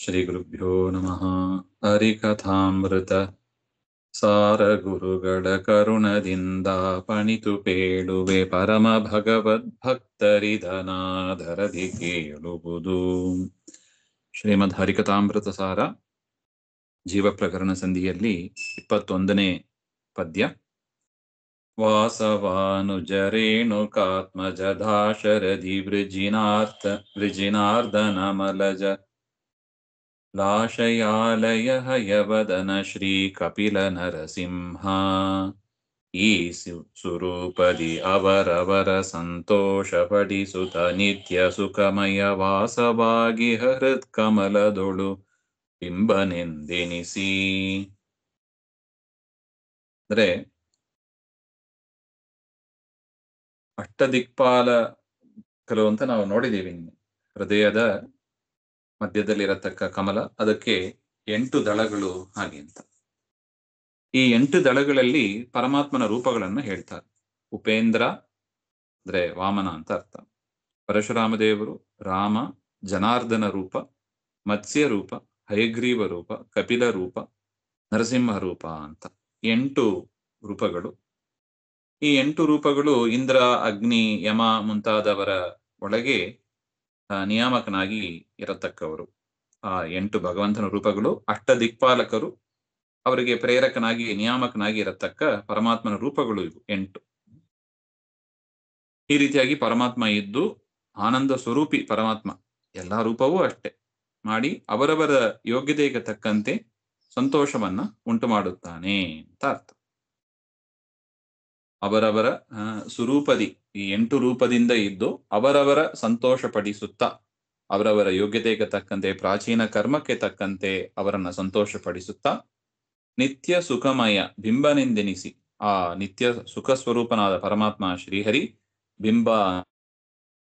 ಶ್ರೀ ಗುರುಭ್ಯೋ ನಮಃ. ಹರಿಕಥಾಮೃತ ಸಾರ ಗುರುಗಳ ಕರುಣದಿಂದ ಪಣಿತು ಪೇಳುವೆ ಪರಮ ಭಗವದ್ಭಕ್ತರಿದನಾದರದಿ ಕೇಳುವುದು. ಶ್ರೀಮದ್ ಹರಿಕಥಾಮೃತ ಸಾರ ಜೀವ ಪ್ರಕರಣ ಸಂಧಿಯಲ್ಲಿ 21ನೇ ಪದ್ಯ. ವಾಸವಾನುಜರೇಣುಕಾತ್ಮಜದಾಶರಥಿ ವೃಜಿನಾರ್ದನಮಲಜ ಲಾಶಯಾಲಯ ಹಯವದನ ಶ್ರೀ ಕಪಿಲ ನರಸಿಂಹ. ಈ ಸುರೂಪದಿ ಅವರವರ ಸಂತೋಷ ಪಡಿಸುತ್ತ ನಿತ್ಯ ಸುಖಮಯ ವಾಸವಾಗಿ ಹೃತ್ ಕಮಲದೊಳು ಬಿಂಬನೆಂದೆನಿಸಿ. ಅಂದ್ರೆ ಅಷ್ಟದಿಕ್ಪಾಲಕರು ಅಂತ ನಾವು ನೋಡಿದ್ದೀವಿ. ಹೃದಯದ ಮಧ್ಯದಲ್ಲಿರತಕ್ಕ ಕಮಲ, ಅದಕ್ಕೆ 8 ದಳಗಳು ಹಾಗೆ ಅಂತ. ಈ 8 ದಳಗಳಲ್ಲಿ ಪರಮಾತ್ಮನ ರೂಪಗಳನ್ನು ಹೇಳ್ತಾರೆ. ಉಪೇಂದ್ರ ಅಂದ್ರೆ ವಾಮನ ಅಂತ ಅರ್ಥ. ಪರಶುರಾಮ ದೇವರು ರಾಮ, ಜನಾರ್ದನ ರೂಪ, ಮತ್ಸ್ಯ ರೂಪ, ಹಯಗ್ರೀವ ರೂಪ, ಕಪಿಲ ರೂಪ, ನರಸಿಂಹ ರೂಪ ಅಂತ 8 ರೂಪಗಳು. ಈ 8 ರೂಪಗಳು ಇಂದ್ರ, ಅಗ್ನಿ, ಯಮ ಮುಂತಾದವರ ಒಳಗೆ ನಿಯಾಮಕನಾಗಿ ಇರತಕ್ಕವರು. ಆ 8 ಭಗವಂತನ ರೂಪಗಳು ಅಷ್ಟದಿಕ್ಪಾಲಕರು, ಅವರಿಗೆ ಪ್ರೇರಕನಾಗಿ ನಿಯಾಮಕನಾಗಿ ಇರತಕ್ಕ ಪರಮಾತ್ಮನ ರೂಪಗಳು ಇವು 8. ಈ ರೀತಿಯಾಗಿ ಪರಮಾತ್ಮ ಇದ್ದು ಆನಂದ ಸ್ವರೂಪಿ ಪರಮಾತ್ಮ ಎಲ್ಲಾ ರೂಪವೂ ಅಷ್ಟೇ ಮಾಡಿ ಅವರವರ ಯೋಗ್ಯತೆಗೆ ತಕ್ಕಂತೆ ಸಂತೋಷವನ್ನ ಉಂಟು ಮಾಡುತ್ತಾನೆ ಅಂತ ಅರ್ಥ. ಅವರವರ ಸ್ವರೂಪದಿ ಈ 8 ರೂಪದಿಂದ ಇದ್ದು ಅವರವರ ಸಂತೋಷ ಪಡಿಸುತ್ತಾ ಅವರವರ ಯೋಗ್ಯತೆಗೆ ತಕ್ಕಂತೆ ಪ್ರಾಚೀನ ಕರ್ಮಕ್ಕೆ ತಕ್ಕಂತೆ ಅವರನ್ನ ಸಂತೋಷ ಪಡಿಸುತ್ತಾ ನಿತ್ಯ ಸುಖಮಯ ಬಿಂಬನೆಂದೆನಿಸಿ, ಆ ನಿತ್ಯ ಸುಖ ಸ್ವರೂಪನಾದ ಪರಮಾತ್ಮ ಶ್ರೀಹರಿ ಬಿಂಬ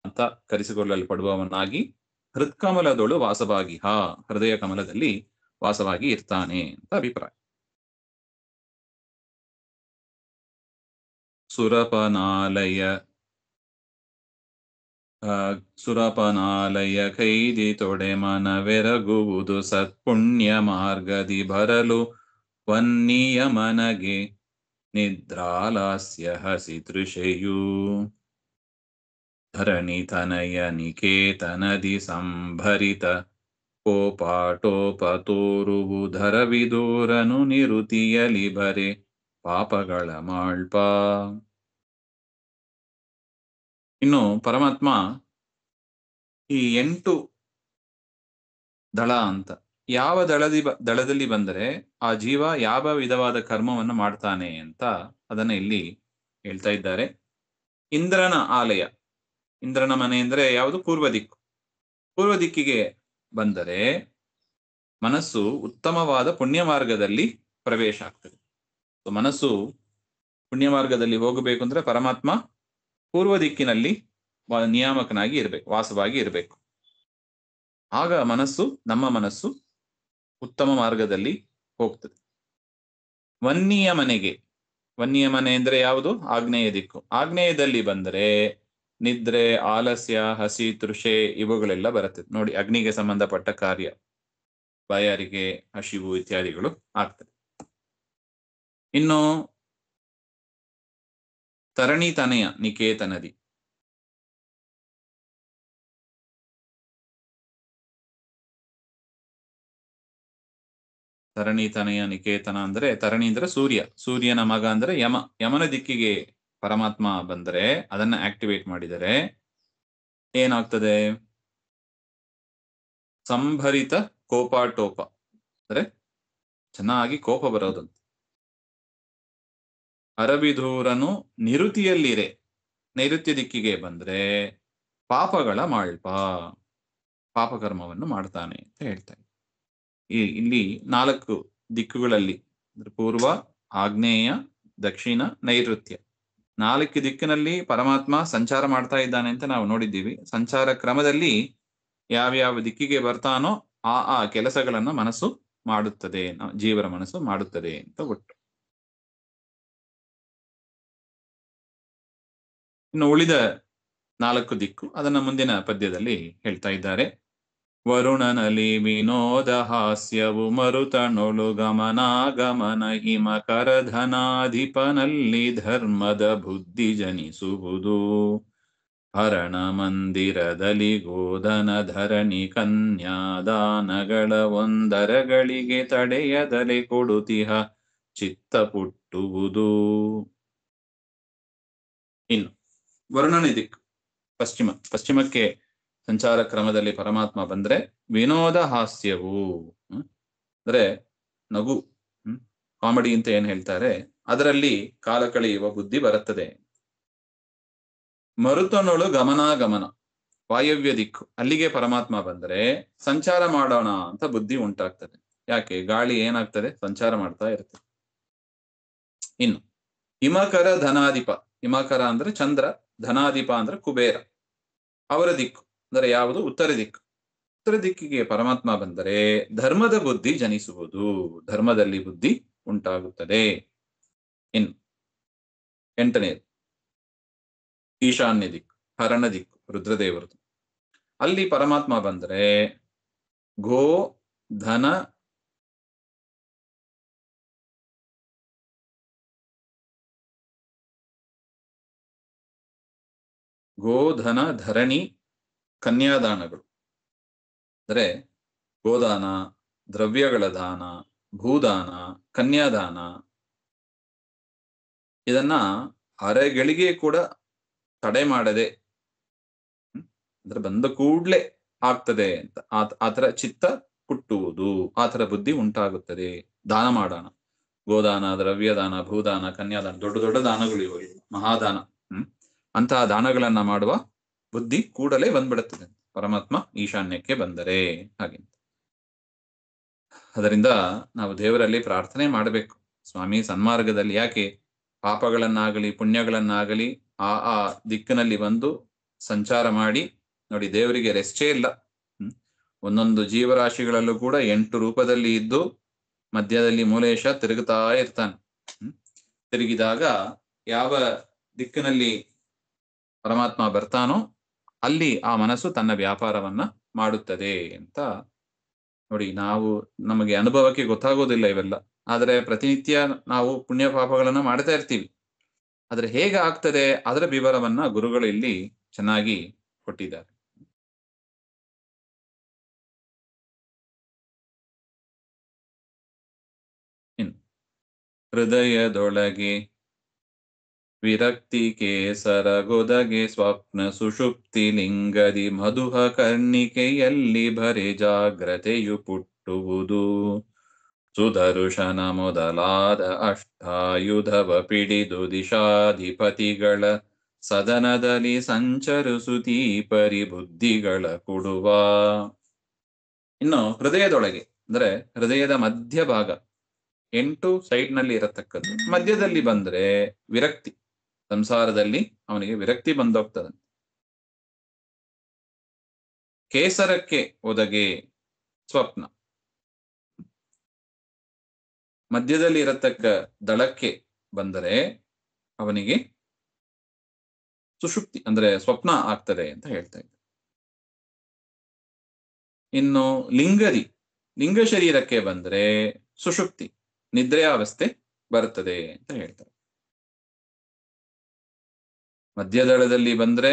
ಅಂತ ಕರೆಸಿಕೊಳ್ಳಲ್ಪಡುವವನಾಗಿ ಹೃತ್ಕಮಲದೊಳು ವಾಸವಾಗಿ, ಹೃದಯ ಕಮಲದಲ್ಲಿ ವಾಸವಾಗಿ ಇರ್ತಾನೆ ಅಂತ ಅಭಿಪ್ರಾಯ. ಸುರಪನಾಲಯ ಕೈದಿ ತೊಡೆ ಮನವೆರಗುವುದು ಸತ್ಪುಣ್ಯ ಮಾರ್ಗದಿ ಬರಲು ವನ್ನಿಯ ಮನಗೆ ನಿದ್ರಾಲಾಸ್ಯ ಹಸಿ ತೃಷೆಯೂ ಧರಣಿ ತನಯ ನಿಕೇತನದಿ ಸಂಭರಿತ ಕೋಪಾಟೋಪ ತೋರುವುದರವಿದೂರನು ನಿರುತಿಯಲಿ ಬರೆ ಪಾಪಗಳ ಮಾಳ್ಪ. ಇನ್ನು ಪರಮಾತ್ಮ ಈ 8 ದಳ ಅಂತ ಯಾವ ದಳದಲ್ಲಿ ಬಂದರೆ ಆ ಜೀವ ಯಾವ ವಿಧವಾದ ಕರ್ಮವನ್ನು ಮಾಡ್ತಾನೆ ಅಂತ ಅದನ್ನ ಇಲ್ಲಿ ಹೇಳ್ತಾ ಇದ್ದಾರೆ. ಇಂದ್ರನ ಆಲಯ, ಇಂದ್ರನ ಮನೆ ಅಂದ್ರೆ ಯಾವುದು? ಪೂರ್ವ ದಿಕ್ಕು. ಪೂರ್ವ ದಿಕ್ಕಿಗೆ ಬಂದರೆ ಮನಸ್ಸು ಉತ್ತಮವಾದ ಪುಣ್ಯ ಮಾರ್ಗದಲ್ಲಿ ಪ್ರವೇಶ ಆಗ್ತದೆ. ಮನಸ್ಸು ಪುಣ್ಯ ಮಾರ್ಗದಲ್ಲಿ ಹೋಗಬೇಕು ಅಂದ್ರೆ ಪರಮಾತ್ಮ ಪೂರ್ವ ದಿಕ್ಕಿನಲ್ಲಿ ನಿಯಾಮಕನಾಗಿ ಇರಬೇಕು, ವಾಸವಾಗಿ ಇರಬೇಕು. ಆಗ ನಮ್ಮ ಮನಸ್ಸು ಉತ್ತಮ ಮಾರ್ಗದಲ್ಲಿ ಹೋಗ್ತದೆ. ವನ್ನಿಯ ಮನೆಗೆ, ವನ್ನಿಯ ಮನೆ ಅಂದ್ರೆ ಯಾವುದು? ಆಗ್ನೇಯ ದಿಕ್ಕು. ಆಗ್ನೇಯದಲ್ಲಿ ಬಂದರೆ ನಿದ್ರೆ, ಆಲಸ್ಯ, ಹಸಿ, ತೃಷೆ ಇವುಗಳೆಲ್ಲ ಬರುತ್ತದೆ. ನೋಡಿ, ಅಗ್ನಿಗೆ ಸಂಬಂಧಪಟ್ಟ ಕಾರ್ಯ, ಬಾಯಾರಿಕೆ, ಹಸಿವು ಇತ್ಯಾದಿಗಳು ಆಗ್ತದೆ. ಇನ್ನು ತರಣಿ ತನಯ ನಿಕೇತನದಿ, ತರಣಿ ತನಯ ನಿಕೇತನ ಅಂದ್ರೆ ತರಣಿ ಅಂದ್ರೆ ಸೂರ್ಯ, ಸೂರ್ಯನ ಮಗ ಅಂದ್ರೆ ಯಮ. ಯಮನ ದಿಕ್ಕಿಗೆ ಪರಮಾತ್ಮ ಬಂದರೆ, ಅದನ್ನ ಆಕ್ಟಿವೇಟ್ ಮಾಡಿದರೆ ಏನಾಗ್ತದೆ? ಸಂಭರಿತ ಕೋಪಾಟೋಪ ಅಂದ್ರೆ ಚೆನ್ನಾಗಿ ಕೋಪ ಬರೋದಂತ. ಅರಬಿಧೂರನು ನಿರುತಿಯಲ್ಲಿರೆ, ನೈಋತ್ಯ ದಿಕ್ಕಿಗೆ ಬಂದ್ರೆ ಪಾಪಗಳ ಮಾಳ್ಪ, ಪಾಪಕರ್ಮವನ್ನು ಮಾಡ್ತಾನೆ ಅಂತ ಹೇಳ್ತಾರೆ. ಇಲ್ಲಿ 4 ದಿಕ್ಕುಗಳಲ್ಲಿ ಪೂರ್ವ, ಆಗ್ನೇಯ, ದಕ್ಷಿಣ, ನೈಋತ್ಯ 4 ದಿಕ್ಕಿನಲ್ಲಿ ಪರಮಾತ್ಮ ಸಂಚಾರ ಮಾಡ್ತಾ ಇದ್ದಾನೆ ಅಂತ ನಾವು ನೋಡಿದ್ದೀವಿ. ಸಂಚಾರ ಕ್ರಮದಲ್ಲಿ ಯಾವ್ಯಾವ ದಿಕ್ಕಿಗೆ ಬರ್ತಾನೋ ಆ ಕೆಲಸಗಳನ್ನ ಮನಸ್ಸು ಮಾಡುತ್ತದೆ, ಜೀವರ ಮನಸ್ಸು ಮಾಡುತ್ತದೆ ಅಂತ ಒಟ್ಟು. ಇನ್ನು ಉಳಿದ 4 ದಿಕ್ಕು ಅದನ್ನ ಮುಂದಿನ ಪದ್ಯದಲ್ಲಿ ಹೇಳ್ತಾ ಇದ್ದಾರೆ. ವರುಣನಲ್ಲಿ ವಿನೋದ ಹಾಸ್ಯವು ಮರುತನೊಳು ಗಮನಾಗಮನ ಹಿಮಕರಧನಾಧಿಪನಲ್ಲಿ ಧರ್ಮದ ಬುದ್ಧಿ ಜನಿಸುವುದು. ಹರಣ ಮಂದಿರದಲ್ಲಿ ಗೋಧನ ಧರಣಿ ಕನ್ಯಾದಾನಗಳ ಒಂದರಗಳಿಗೆ ತಡೆಯದಲೆ ಕೊಡುತಿಹ ಚಿತ್ತ ಪುಟ್ಟುವುದು. ಇನ್ನು ವರುಣನ ದಿಕ್ಕು ಪಶ್ಚಿಮಕ್ಕೆ ಸಂಚಾರ ಕ್ರಮದಲ್ಲಿ ಪರಮಾತ್ಮ ಬಂದ್ರೆ ವಿನೋದ ಹಾಸ್ಯವು ಅಂದ್ರೆ ನಗು, ಕಾಮಿಡಿ ಅಂತ ಏನ್ ಹೇಳ್ತಾರೆ, ಅದರಲ್ಲಿ ಕಾಲ ಕಳೆಯುವ ಬುದ್ಧಿ ಬರುತ್ತದೆ. ಮರುತನೊಳು ಗಮನಾಗಮನ ವಾಯವ್ಯ ದಿಕ್ಕು, ಅಲ್ಲಿಗೆ ಪರಮಾತ್ಮ ಬಂದ್ರೆ ಸಂಚಾರ ಮಾಡೋಣ ಅಂತ ಬುದ್ಧಿ ಉಂಟಾಗ್ತದೆ. ಯಾಕೆ? ಗಾಳಿ ಏನಾಗ್ತದೆ, ಸಂಚಾರ ಮಾಡ್ತಾ ಇರ್ತದೆ. ಇನ್ನು ಹಿಮಕರ ಧನಾಧಿಪ, ಹಿಮಕರ ಅಂದ್ರೆ ಚಂದ್ರ, ಧನಾಧಿಪ ಅಂದ್ರೆ ಕುಬೇರ, ಅವರ ದಿಕ್ಕು ಅಂದರೆ ಯಾವುದು? ಉತ್ತರ ದಿಕ್ಕು. ಉತ್ತರ ದಿಕ್ಕಿಗೆ ಪರಮಾತ್ಮ ಬಂದರೆ ಧರ್ಮದ ಬುದ್ಧಿ ಜನಿಸುವುದು, ಧರ್ಮದಲ್ಲಿ ಬುದ್ಧಿ ಉಂಟಾಗುತ್ತದೆ. ಇನ್ನು 8ನೇದು ಈಶಾನ್ಯ ದಿಕ್ಕು, ಹರಣ ದಿಕ್ಕು, ರುದ್ರದೇವರದು. ಅಲ್ಲಿ ಪರಮಾತ್ಮ ಬಂದರೆ ಗೋ ಧನ ಗೋಧನ ಧರಣಿ ಕನ್ಯಾದಾನಗಳು ಅಂದರೆ ಗೋದಾನ, ದ್ರವ್ಯಗಳ ದಾನ, ಭೂದಾನ, ಕನ್ಯಾದಾನ, ಇದನ್ನ ಅರೆಗಳಿಗೆ ಕೂಡ ತಡೆ ಮಾಡದೆ ಅಂದ್ರೆ ಬಂದ ಕೂಡ್ಲೆ ಆಗ್ತದೆ ಅಂತ ಆತರ ಚಿತ್ತ ಹುಟ್ಟುವುದು, ಆತರ ಬುದ್ಧಿ ಉಂಟಾಗುತ್ತದೆ. ದಾನ ಮಾಡೋಣ, ಗೋದಾನ, ದ್ರವ್ಯದಾನ, ಭೂದಾನ, ಕನ್ಯಾದಾನ, ದೊಡ್ಡ ದೊಡ್ಡ ದಾನಗಳು ಇವೆ, ಮಹಾದಾನ. ಅಂತಹ ದಾನಗಳನ್ನ ಮಾಡುವ ಬುದ್ಧಿ ಕೂಡಲೇ ಬಂದ್ಬಿಡುತ್ತದೆ ಪರಮಾತ್ಮ ಈಶಾನ್ಯಕ್ಕೆ ಬಂದರೆ. ಹಾಗೆ ಅದರಿಂದ ನಾವು ದೇವರಲ್ಲಿ ಪ್ರಾರ್ಥನೆ ಮಾಡಬೇಕು, ಸ್ವಾಮಿ ಸನ್ಮಾರ್ಗದಲ್ಲಿ ಯಾಕೆ ಪಾಪಗಳನ್ನಾಗಲಿ ಪುಣ್ಯಗಳನ್ನಾಗಲಿ ಆ ದಿಕ್ಕಿನಲ್ಲಿ ಬಂದು ಸಂಚಾರ ಮಾಡಿ ನೋಡಿ. ದೇವರಿಗೆ ರೆಸ್ಟೇ ಇಲ್ಲ. ಒಂದೊಂದು ಜೀವರಾಶಿಗಳಲ್ಲೂ ಕೂಡ 8 ರೂಪದಲ್ಲಿ ಇದ್ದು ಮಧ್ಯದಲ್ಲಿ ಮೂಲೇಶ ತಿರುಗುತ್ತಾ ಇರ್ತಾನೆ. ತಿರುಗಿದಾಗ ಯಾವ ದಿಕ್ಕಿನಲ್ಲಿ ಪರಮಾತ್ಮ ಬರ್ತಾನೋ ಅಲ್ಲಿ ಆ ಮನಸ್ಸು ತನ್ನ ವ್ಯಾಪಾರವನ್ನ ಮಾಡುತ್ತದೆ ಅಂತ ನೋಡಿ. ನಮಗೆ ಅನುಭವಕ್ಕೆ ಗೊತ್ತಾಗೋದಿಲ್ಲ ಇವೆಲ್ಲ, ಆದರೆ ಪ್ರತಿನಿತ್ಯ ನಾವು ಪುಣ್ಯ ಪಾಪಗಳನ್ನ ಮಾಡ್ತಾ ಇರ್ತೀವಿ. ಆದ್ರೆ ಹೇಗೆ ಆಗ್ತದೆ ಅದರ ವಿವರವನ್ನ ಗುರುಗಳು ಇಲ್ಲಿ ಚೆನ್ನಾಗಿ ಕೊಟ್ಟಿದ್ದಾರೆ. ಹೃದಯದೊಳಗೆ ವಿರಕ್ತಿ ಕೇಸರಗೊದಗೆ ಸ್ವಪ್ನ ಸುಷುಪ್ತಿ ಲಿಂಗದಿ ಮಧುಹ ಕರ್ಣಿಕೆಯಲ್ಲಿ ಭರೆ ಜಾಗ್ರತೆಯು ಪುಟ್ಟುವುದು. ಸುದರ್ಶನ ಮೊದಲಾದ ಅಷ್ಟಾಯುಧವ ಪಿಡಿದು ದಿಶಾಧಿಪತಿಗಳ ಸದನದಲ್ಲಿ ಸಂಚರಿಸುತ್ತೀ ಪರಿಬುದ್ಧಿಗಳ ಕೊಡುವ. ಇನ್ನು ಹೃದಯದೊಳಗೆ ಅಂದ್ರೆ ಹೃದಯದ ಮಧ್ಯಭಾಗ 8 ಸೈಡ್ನಲ್ಲಿ ಇರತಕ್ಕದ್ದು, ಮಧ್ಯದಲ್ಲಿ ಬಂದ್ರೆ ವಿರಕ್ತಿ, ಸಂಸಾರದಲ್ಲಿ ಅವನಿಗೆ ವಿರಕ್ತಿ ಬಂದೋಗ್ತದೆ. ಕೇಸರಕ್ಕೆ ಒದಗೆ ಸ್ವಪ್ನ, ಮಧ್ಯದಲ್ಲಿ ಇರತಕ್ಕ ದಳಕ್ಕೆ ಬಂದರೆ ಅವನಿಗೆ ಸುಷುಪ್ತಿ ಅಂದ್ರೆ ಸ್ವಪ್ನ ಆಗ್ತದೆ ಅಂತ ಹೇಳ್ತಾ ಇದ್ದ. ಇನ್ನು ಲಿಂಗ ಶರೀರಕ್ಕೆ ಬಂದ್ರೆ ಸುಷುಪ್ತಿ, ನಿದ್ರೆಯಾವಸ್ಥೆ ಬರುತ್ತದೆ ಅಂತ ಹೇಳ್ತಾರೆ. ಮಧ್ಯದಳದಲ್ಲಿ ಬಂದ್ರೆ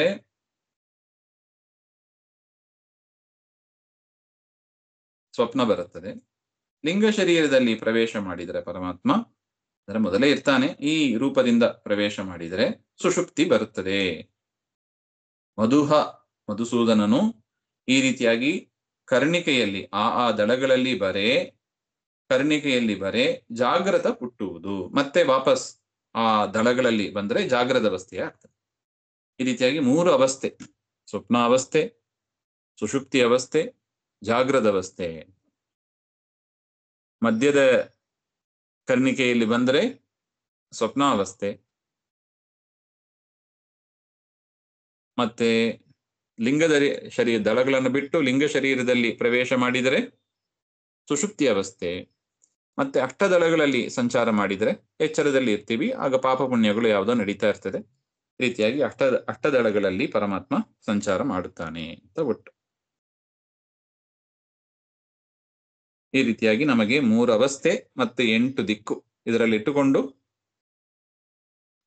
ಸ್ವಪ್ನ ಬರುತ್ತದೆ. ಲಿಂಗ ಶರೀರದಲ್ಲಿ ಪ್ರವೇಶ ಮಾಡಿದರೆ ಪರಮಾತ್ಮ ಅದರ ಮೊದಲೇ ಇರ್ತಾನೆ, ಈ ರೂಪದಿಂದ ಪ್ರವೇಶ ಮಾಡಿದರೆ ಸುಷುಪ್ತಿ ಬರುತ್ತದೆ. ಮಧುಸೂದನನು ಈ ರೀತಿಯಾಗಿ ಕರ್ಣಿಕೆಯಲ್ಲಿ ಆ ದಳಗಳಲ್ಲಿ ಕರ್ಣಿಕೆಯಲ್ಲಿ ಜಾಗ್ರತ ಪುಟ್ಟುವುದು, ಮತ್ತೆ ವಾಪಸ್ ಆ ದಳಗಳಲ್ಲಿ ಬಂದ್ರೆ ಜಾಗ್ರದ ಅವಸ್ಥೆ ಆಗ್ತದೆ. ಈ ರೀತಿಯಾಗಿ 3 ಅವಸ್ಥೆ, ಸ್ವಪ್ನಾವಸ್ಥೆ, ಸುಷುಪ್ತಿ ಅವಸ್ಥೆ, ಜಾಗ್ರದ ಅವಸ್ಥೆ. ಮಧ್ಯದ ಕರ್ಣಿಕೆಯಲ್ಲಿ ಬಂದರೆ ಸ್ವಪ್ನಾವಸ್ಥೆ, ಮತ್ತೆ ದಳಗಳನ್ನು ಬಿಟ್ಟು ಲಿಂಗ ಶರೀರದಲ್ಲಿ ಪ್ರವೇಶ ಮಾಡಿದರೆ ಸುಷುಪ್ತಿ ಅವಸ್ಥೆ, ಮತ್ತೆ ಅಷ್ಟದಳಗಳಲ್ಲಿ ಸಂಚಾರ ಮಾಡಿದರೆ ಎಚ್ಚರದಲ್ಲಿ ಇರ್ತೀವಿ, ಆಗ ಪಾಪ ಪುಣ್ಯಗಳು ಯಾವುದೋ ನಡೀತಾ ಇರ್ತದೆ. ರೀತಿಯಾಗಿ ಅಷ್ಟದಳಗಳಲ್ಲಿ ಪರಮಾತ್ಮ ಸಂಚಾರ ಮಾಡುತ್ತಾನೆ ಅಂತ ಒಟ್ಟು. ಈ ರೀತಿಯಾಗಿ ನಮಗೆ 3 ಅವಸ್ಥೆ ಮತ್ತು 8 ದಿಕ್ಕು ಇದರಲ್ಲಿ ಇಟ್ಟುಕೊಂಡು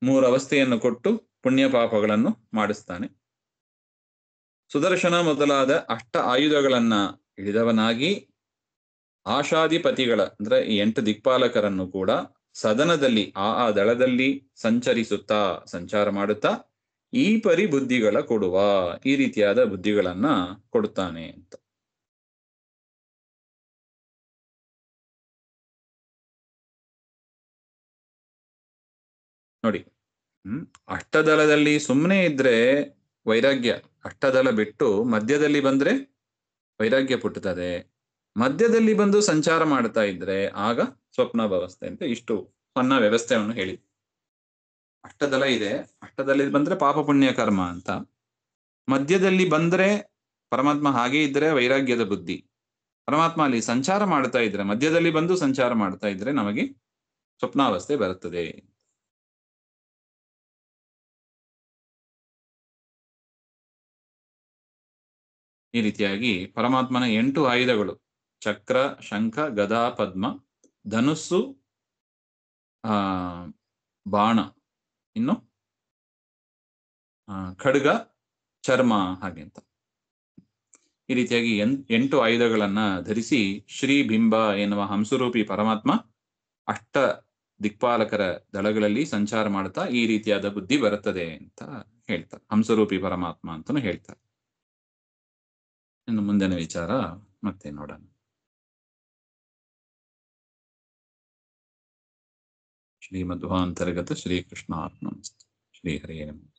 3 ಅವಸ್ಥೆಯನ್ನು ಕೊಟ್ಟು ಪುಣ್ಯ ಪಾಪಗಳನ್ನು ಮಾಡಿಸ್ತಾನೆ. ಸುದರ್ಶನ ಮೊದಲಾದ ಅಷ್ಟ ಆಯುಧಗಳನ್ನ ಹಿಡಿದವನಾಗಿ ಆಶಾಧಿಪತಿಗಳ ಅಂದ್ರೆ ಈ 8 ದಿಕ್ಪಾಲಕರನ್ನು ಕೂಡ ಸದನದಲ್ಲಿ ಆ ದಳದಲ್ಲಿ ಸಂಚಾರ ಮಾಡುತ್ತಾ ಈ ಪರಿ ಬುದ್ಧಿಗಳ ಕೊಡುವ, ಈ ರೀತಿಯಾದ ಬುದ್ಧಿಗಳನ್ನ ಕೊಡುತ್ತಾನೆ ಅಂತ. ನೋಡಿ, ಅಷ್ಟದಳದಲ್ಲಿ ಸುಮ್ಮನೆ ಇದ್ರೆ ವೈರಾಗ್ಯ, ಅಷ್ಟದಳ ಬಿಟ್ಟು ಮಧ್ಯದಲ್ಲಿ ಬಂದ್ರೆ ವೈರಾಗ್ಯ ಪುಟ್ಟುತ್ತದೆ. ಮಧ್ಯದಲ್ಲಿ ಬಂದು ಸಂಚಾರ ಮಾಡ್ತಾ ಇದ್ರೆ ಆಗ ಸ್ವಪ್ನಾವಸ್ಥೆ ಅಂತ. ಇಷ್ಟು ಸಣ್ಣ ವ್ಯವಸ್ಥೆಯನ್ನು ಹೇಳಿ. ಅಷ್ಟದಳ ಇದೆ, ಅಷ್ಟದಲ್ಲಿ ಬಂದ್ರೆ ಪಾಪ ಪುಣ್ಯ ಕರ್ಮ ಅಂತ. ಮಧ್ಯದಲ್ಲಿ ಬಂದ್ರೆ ಪರಮಾತ್ಮ ಹಾಗೆ ಇದ್ರೆ ವೈರಾಗ್ಯದ ಬುದ್ಧಿ. ಪರಮಾತ್ಮ ಅಲ್ಲಿ ಸಂಚಾರ ಮಾಡ್ತಾ ಇದ್ರೆ, ಮಧ್ಯದಲ್ಲಿ ಬಂದು ಸಂಚಾರ ಮಾಡ್ತಾ ಇದ್ರೆ ನಮಗೆ ಸ್ವಪ್ನಾವಸ್ಥೆ ಬರುತ್ತದೆ. ಈ ರೀತಿಯಾಗಿ ಪರಮಾತ್ಮನ 8 ಆಯುಧಗಳು ಚಕ್ರ, ಶಂಖ, ಗದಾ, ಪದ್ಮ, ಧನುಸ್ಸು, ಬಾಣ, ಇನ್ನು ಖಡ್ಗ, ಚರ್ಮ, ಹಾಗೆ ಅಂತ ಈ ರೀತಿಯಾಗಿ 8 ಆಯುಧಗಳನ್ನ ಧರಿಸಿ ಶ್ರೀ ಬಿಂಬ ಎನ್ನುವ ಹಂಸರೂಪಿ ಪರಮಾತ್ಮ ಅಷ್ಟ ದಿಕ್ಪಾಲಕರ ದಳಗಳಲ್ಲಿ ಸಂಚಾರ ಮಾಡ್ತಾ ಈ ರೀತಿಯಾದ ಬುದ್ಧಿ ಬರುತ್ತದೆ ಅಂತ ಹೇಳ್ತಾರೆ. ಹಂಸರೂಪಿ ಪರಮಾತ್ಮ ಅಂತಾನು ಹೇಳ್ತಾರೆ. ಇನ್ನು ಮುಂದಿನ ವಿಚಾರ ಮತ್ತೆ ನೋಡೋಣ. ಶ್ರೀಮಧ್ವಾಂತರ್ಗತ ಶ್ರೀಕೃಷ್ಣಾರ್ಪಣಮಸ್ತು. ಶ್ರೀ ಹರಿಯೇ ನಮಃ.